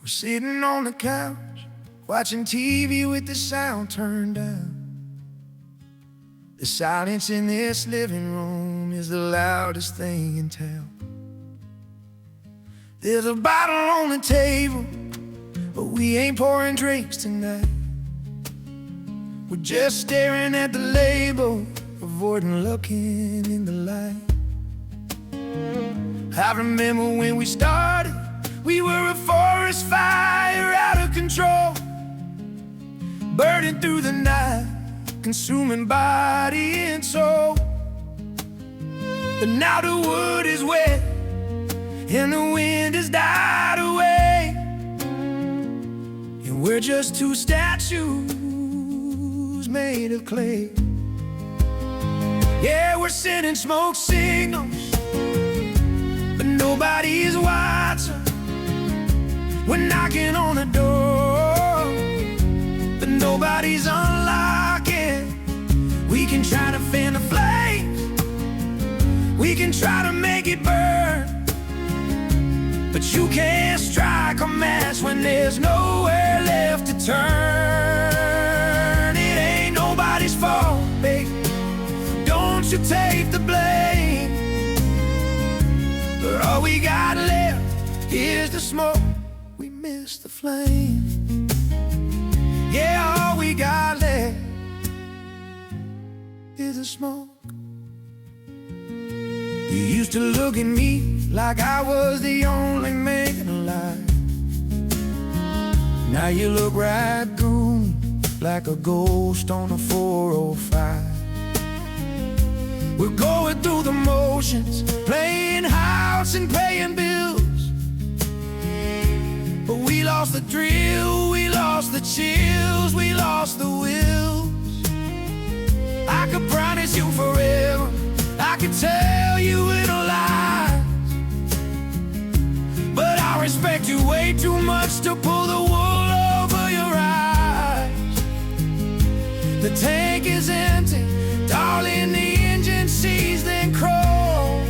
We're sitting on the couch, watching TV with the sound turned down. The silence in this living room is the loudest thing in town. There's a bottle on the table, but we ain't pouring drinks tonight. We're just staring at the label, avoiding looking in the light. I remember when we started, we were a forest fire out of control, burning through the night, consuming body and soul. But now the wood is wet and the wind has died away, and we're just two statues made of clay. Yeah, we're sending smoke signals, but nobody's watching. We're knocking on the door, but nobody's unlocking. We can try to fan the flames, we can try to make it burn, but you can't strike a match when there's nowhere left to turn. It ain't nobody's fault, babe, don't you take the blame. But all we got left is the smoke, we miss the flame. Yeah, all we got left is the smoke. You used to look at me like I was the only man alive. Now you look right through me like a ghost on a 405. We're going through the motions, playing house and paying bills, but we lost the thrill, we lost the chills, we lost the wills. I could promise you forever, I could tell you little lies, but I respect you way too much to pull the wool over your eyes. The tank is empty, darling, the engine sees then crawl.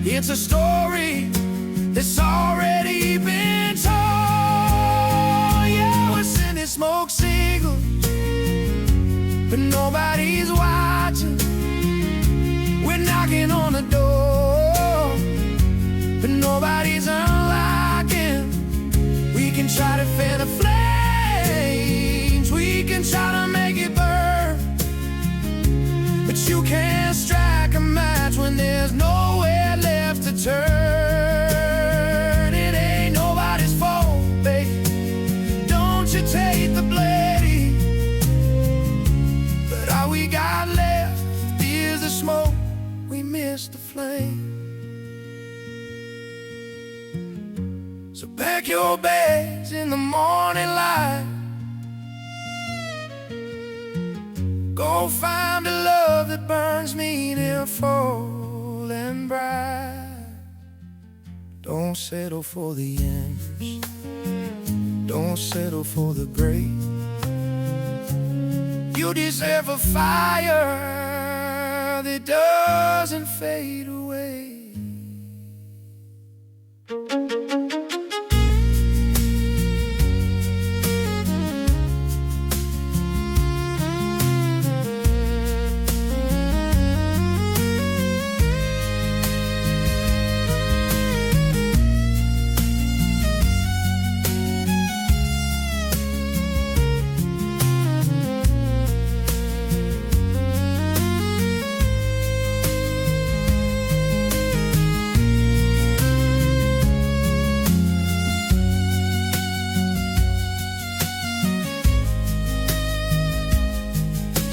It's a story that's already been told. Yeah, we're sending smoke signals, but nobody's watching. We're knocking on the door, but nobody's unlocking. We can try to fan the flames, we can try to make it burn, but you can't strike a match when there's nowhere left to turn. It ain't nobody's fault, babe, don't you take the blame. But all we got left is the smoke, we miss the flame. So pack your bags in the morning light, go find a love that burns me near full and bright. Don't settle for the ends, don't settle for the gray. You deserve a fire that doesn't fade away.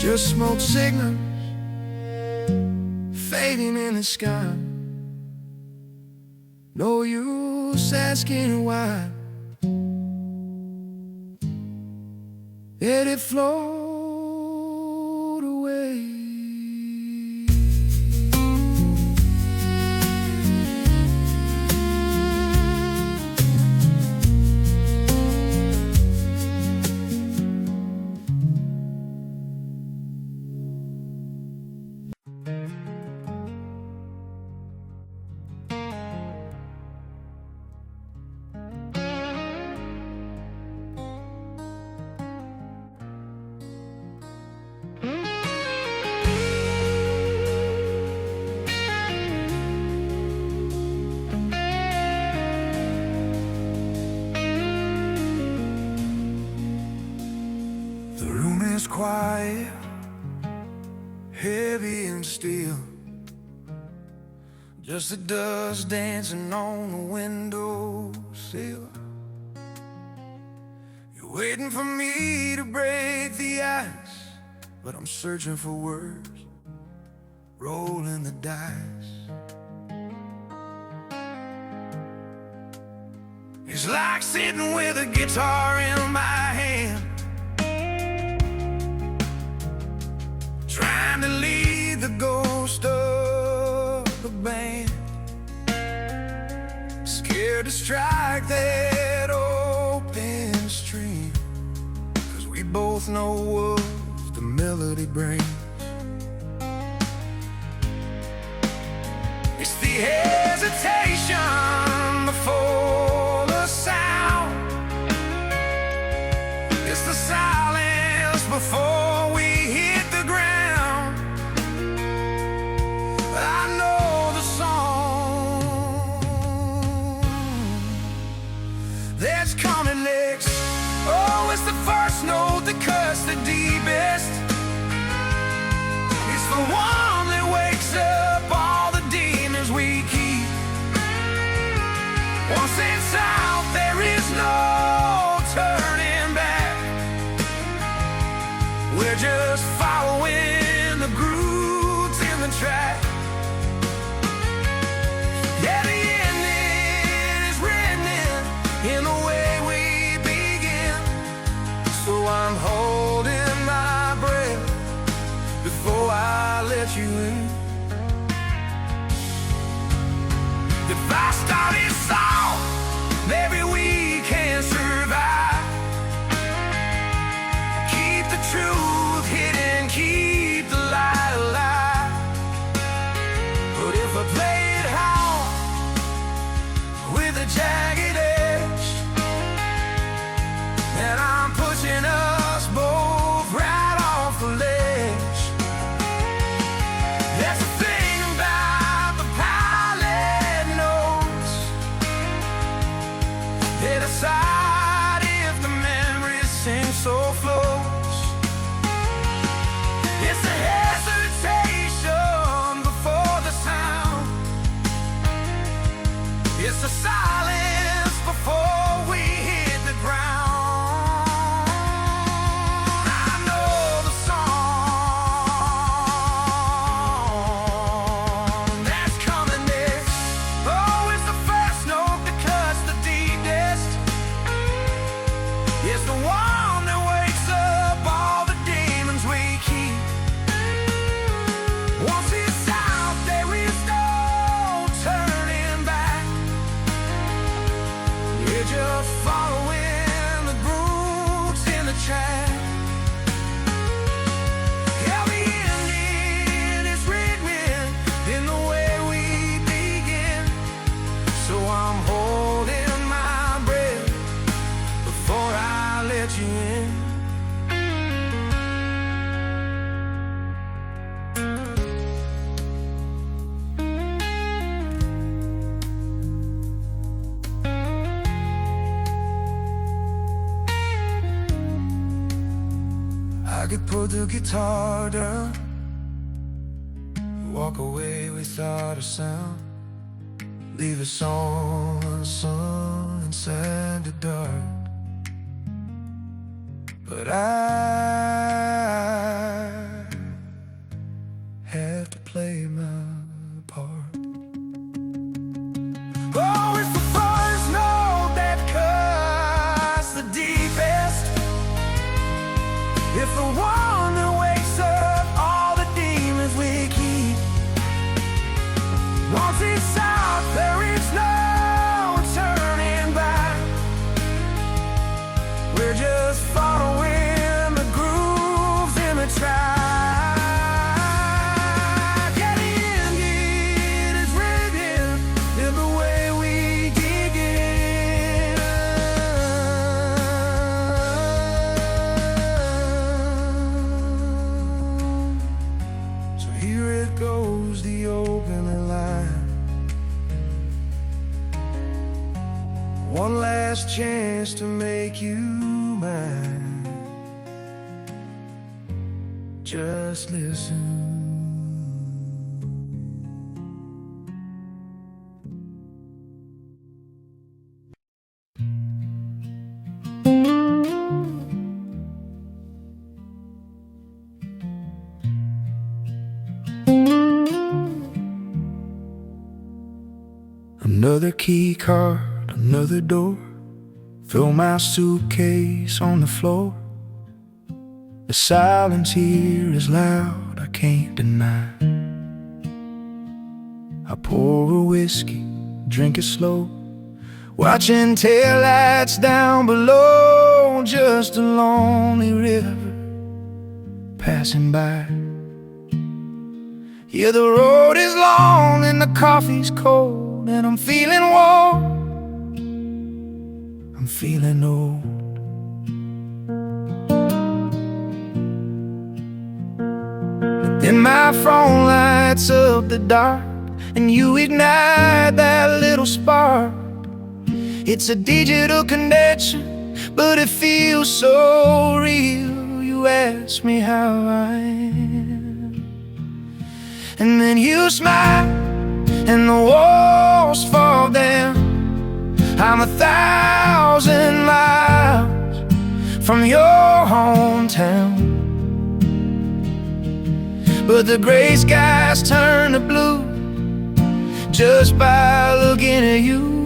Just smoke signals fading in the sky. No use asking why. Let it float away. quiet, heavy and still. Just the dust dancing on the windowsill. You're waiting for me to break the ice, but I'm searching for words, rolling the dice. It's like sitting with a guitar in my hand, trying to lead the ghost of the band. Scared to strike that open string, 'cause we both know what the melody brings. It's the hesitation before the sound. It's the silence before we hit the ground. I know the song that's coming next. Oh, it's the first note that cuts the deepest. It's the one that wakes up all the demons we keep. Once it's out, there is no turning back. We're just following the grooves in the track. Yeah, the ending is written in the way we begin. So I'm holding my breath before I let you in. If I start it soft, maybe we can survive. Keep the truth hidden, keep the light alive. But if I play it hard with a jagged edge, then I'm pushing us both right off the ledge. That's the thing about the pilot notes. They decide if the memories seem so close. It's the hesitation before the sound. It's the silence before we hit the ground. I know the song that's coming next. Oh, it's the first note that cuts the deepest. It's the one that wakes up all the demons we keep. Once it's out, there is no turning back. We're just following the grooves in the track. Yeah, the ending is written in the way we begin. So I'm holding my breath before I let you in. I could put the guitar down, walk away without a sound, leave us all unsung and sad and dark. But I had to play my part. Oh, it's the first note that cuts the deepest. It's the one that wakes up all the demons we keep. Once it's out, there is no turning back. We're just following the grooves in the track. Yeah, the ending is written in the way we begin. So here it goes, the opening line. One last chance to make you mine. just listen. Another key card, another door. Throw my suitcase on the floor. The silence here is loud, I can't deny. I pour a whiskey, drink it slow, watching taillights down below. Just a lonely river passing by. Yeah, the road is long and the coffee's cold, and I'm feeling warm, I'm feeling old. Then my phone lights up the dark, and you ignite that little spark. It's a digital connection, but it feels so real. You ask me how I am, and then you smile, and the walls fall down. I'm 1,000 miles from your hometown, but the gray skies turn to blue just by looking at you.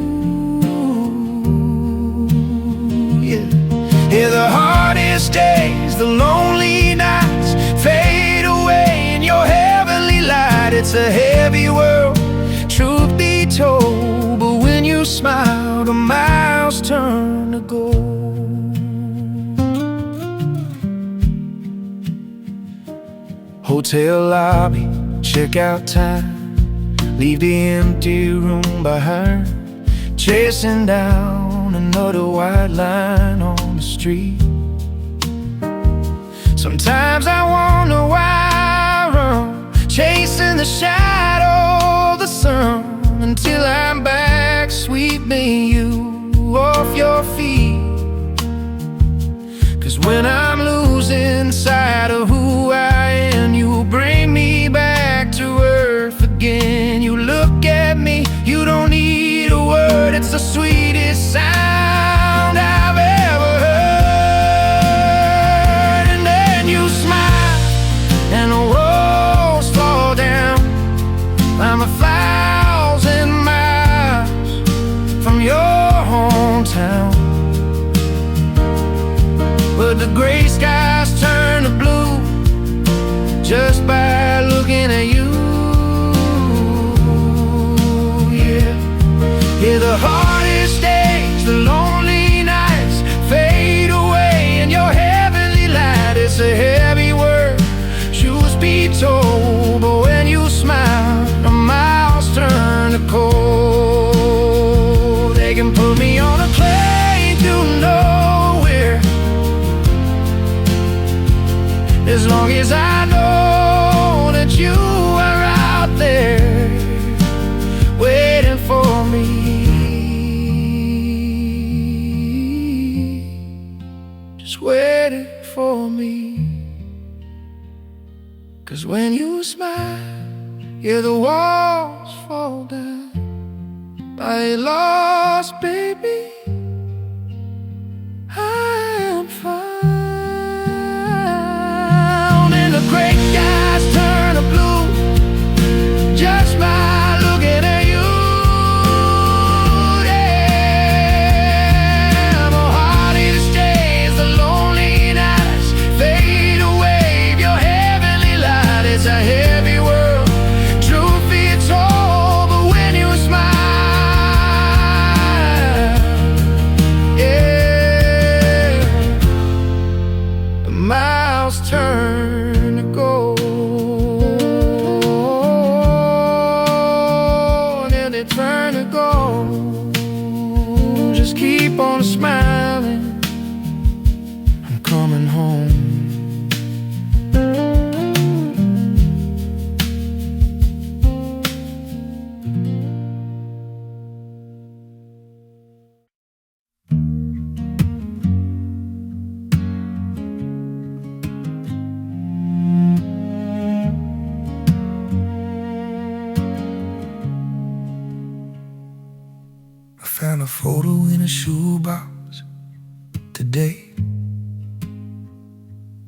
Yeah, yeah, the hardest days, the lonely nights fade away in your heavenly light. It's a heavy world, truth be told, but when you smile, the miles turn to gold. Hotel lobby, checkout time, leave the empty room behind, chasing down another white line on the street. Sometimes I wonder why I run, chasing the shadow of the sun, until I'm back sweeping you off your feet. 'Cause when I'm losing sight of who I am, you bring me back to earth again. You look at me, you don't need a word, it's the sweetest sound I've ever heard. And then you smile, and the walls fall down. I'm 1,000 miles from your hometown, but the gray skies turn to blue just by looking at you. Yeah, yeah, the hardest days, the lonely nights fade away in your heavenly light. It's a heavy word, truth be told, but when you smile, the miles turn to cold. They can put me on a plane to nowhere, as long as I know that you are out there waiting for me. Just waiting for me. 'Cause when you smile, yeah, the walls fall down. I lost, baby, I'm found. And the gray skies turn to blue just by looking at you. Yeah, the hardest days, the lonely nights fade away. Your heavenly light, it's a heavy world, truth be told, but when you smile, a shoebox today,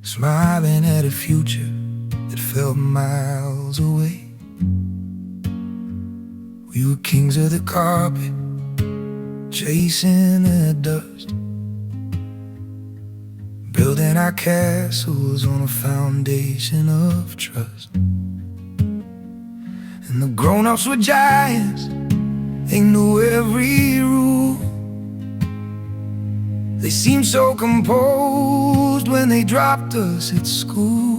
smiling at a future that felt miles away. We were kings of the carpet, chasing the dust, building our castles on a foundation of trust. And the grown-ups were giants, they knew every rule. They seemed so composed when they dropped us at school.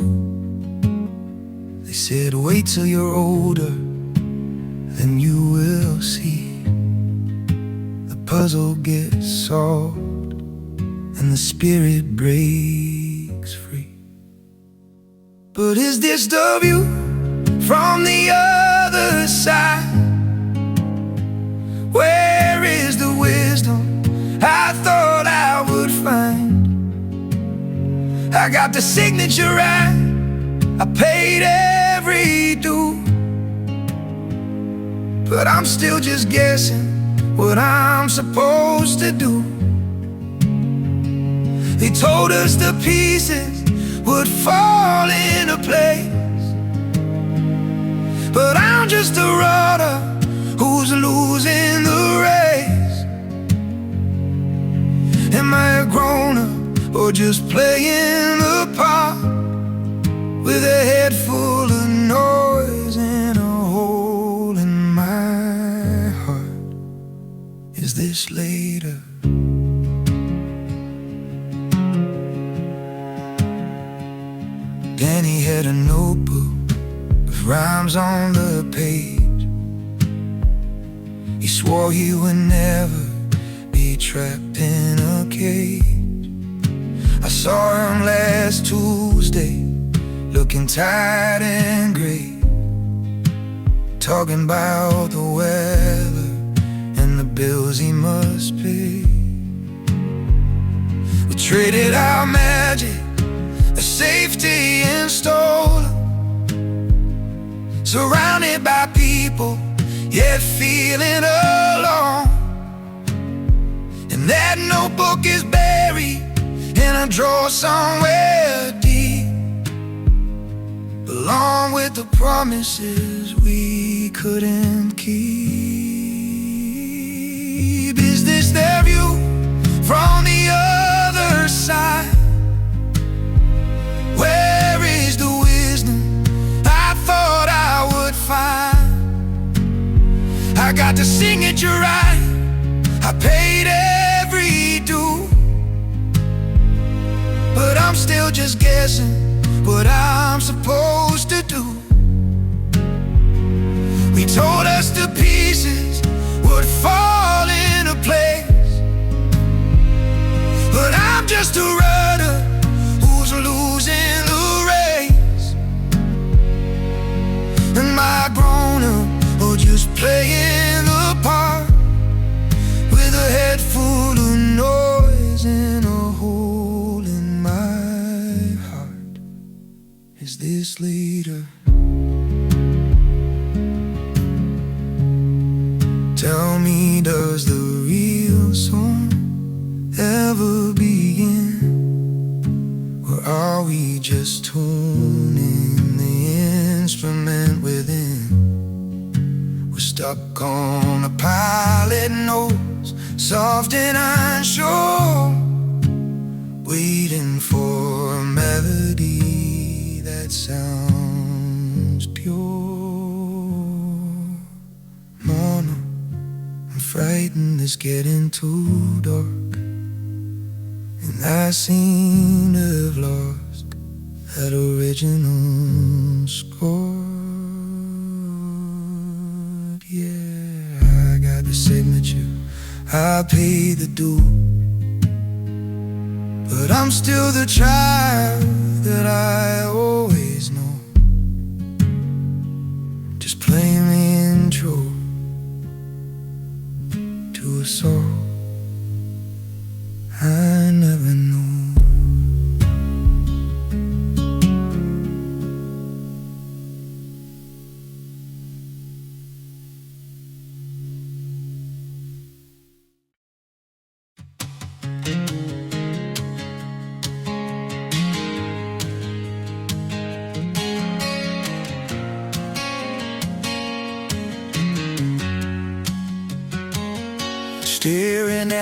They said, wait till you're older, then you will see. The puzzle gets solved and the spirit breaks free. But is this the view from the other side? Where is the wisdom I thought I would find? I got the signature right, I paid every due, but I'm still just guessing what I'm supposed to do. They told us the pieces would fall into place, but I'm just a rudder who's losing the race. Am I a grown-up or just playing the part, with a head full of noise and a hole in my heart? Is this later? Danny had a notebook with rhymes on the page. He swore he would never be trapped in a cage. I saw him last Tuesday, looking tired and gray, talking about the weather and the bills he must pay. We traded our magic, the safety installed, surrounded by people, yet feeling alone. And that notebook is buried in a drawer somewhere deep, along with the promises we couldn't keep. Is this their view from the other side? Where is the wisdom I thought I would find? I got the signature right, I paid every due, but I'm still just guessing what I'm supposed to do. We told us the pieces would fall into place, but I'm just a rudder who's losing the race. Am I grown-up or just playing the part, with a head full of noise and a hole in my heart? Is this later? Tell me, does the real song ever begin, or are we just tuning the instrument within? We're stuck on a pilot notes, soft and unsure, waiting for a melody that sounds pure. Mona, I'm frightened it's getting too dark, and I seem to have lost that original score. Yeah, I got the signature, I paid the due, but I'm still the child that I always know, just playing the intro to a song I never knew.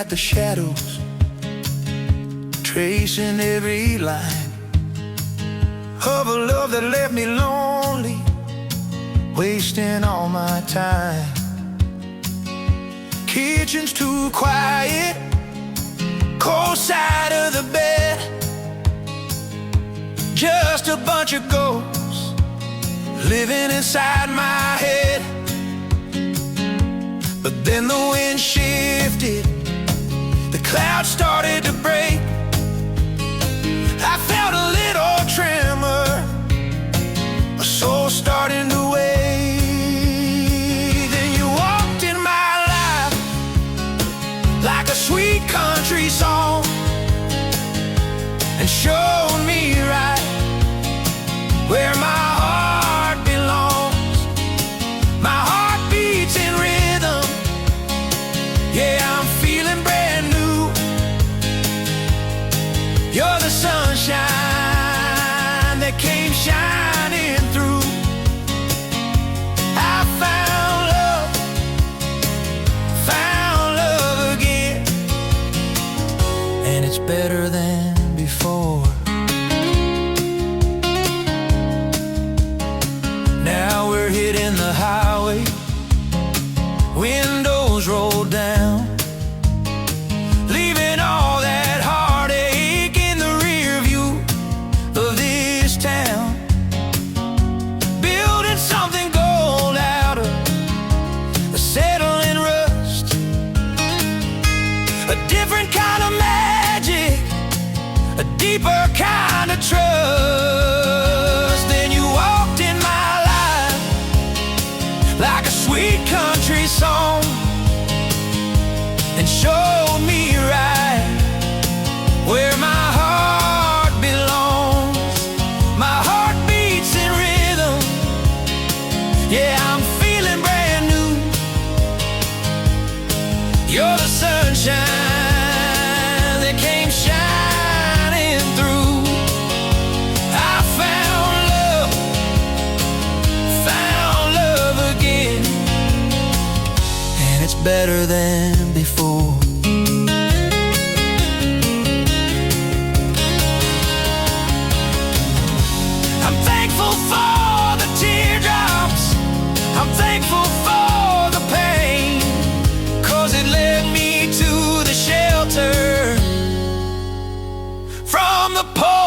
at the shadows, tracing every line of a love that left me lonely, wasting all my time. Kitchen's too quiet, cold side of the bed, just a bunch of ghosts living inside my head. But then the wind shifted, the clouds started to break. I felt a little tremor, my soul starting to wake. Then you walked in my life like a sweet country song, and showed me right where my heart belongs. My heart beats in rhythm, yeah, I'm feeling brand new. You're the sunshine that came shining through. I found love again, and it's better than before. Now we're hitting the highway, windows rolled down, leaving all that heartache in the rear view of this town. Building something gold out of a settling rust, a different kind of magic, a deeper kind of trust. Then you walked in my life like a sweet country song, and showed me right where my heart belongs. My heart beats in rhythm, yeah, I'm feeling brand new. You're the sunshine that came shining through. I found love again, and it's better than before. I'm thankful for the teardrops, I'm thankful for the pain, 'cause it led me to the shelter from the pole.